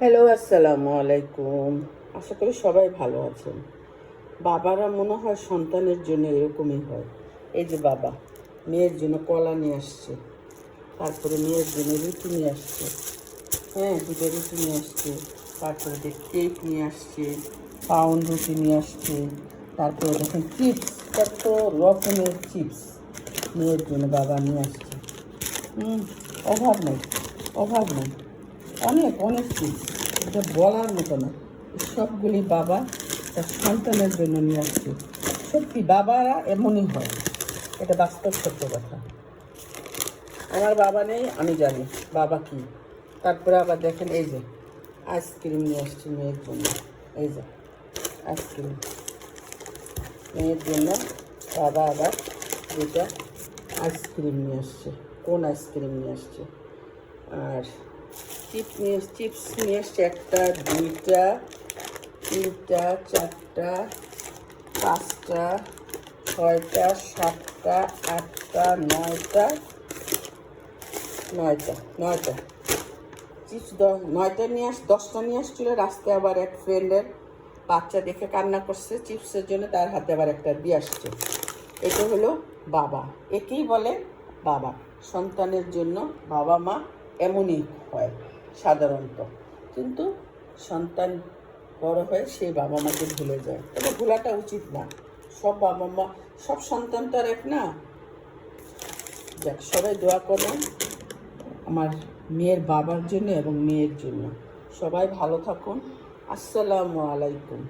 Hello, আসসালামু আলাইকুম। আশা করি সবাই ভালো আছেন। বাবারা মনে হয় সন্তানের জন্য এরকমই হয়। এই যে বাবা মেয়ের জন্য কলা নিয়ে আসছে, তারপরে মেয়ের জন্য রুটি নিয়ে আসছে, হ্যাঁ দুটো রুটি নিয়ে আসছে, তারপরে কেক নিয়ে আসছে, পাউন্ড রুটি নিয়ে আসছে, তারপরে দেখেন চিপস, কত রকমের চিপস মেয়ের জন্য বাবা নিয়ে আসছে। অভাব নেই, অভাব নেই, অনেক অনেক চিপস, এটা বলার মতো না। সবগুলি বাবা তার সন্তানের জন্য নিয়ে আসছে। সত্যি বাবারা এমনই হয়, এটা বাস্তব সত্য কথা। আমার বাবা নেই, আমি জানি বাবা কি। তারপরে আবার দেখেন এই যে আইসক্রিম নিয়ে আসছে মেয়ের জন্য। এই যে আইসক্রিম মেয়ের জন্য বাবা আবার দুটা আইসক্রিম নিয়ে আসছে। কোন আইসক্রিম নিয়ে আসছে? আর চিপস নিয়ে আসছে একটা, দুইটা, তিনটা, চারটা, পাঁচটা, ছয়টা, সাতটা, আটটা, নয়টা, নয়টা নয়টা চিপস নয়টা নিয়ে 10টা নিয়ে আসছিল। রাস্তায় আবার এক ফ্রেন্ডের বাচ্চা দেখে কান্না করছে চিপসের জন্য, তার হাতে আবার একটা দিয়ে আসছে। এটা হলো বাবা, একেই বলে বাবা। সন্তানের জন্য বাবা মা এমনই হয় সাধারণত, কিন্তু সন্তান বড় হয়ে সেই বাবা মাকে ভুলে যায়। তবে ভুলাটা উচিত না। সব বাবা মা, সব সন্তান তো আর এক না। যাক, সবাই দোয়া করবেন আমার মেয়ের বাবার জন্য এবং মেয়ের জন্য। সবাই ভালো থাকুন। আসসালামু আলাইকুম।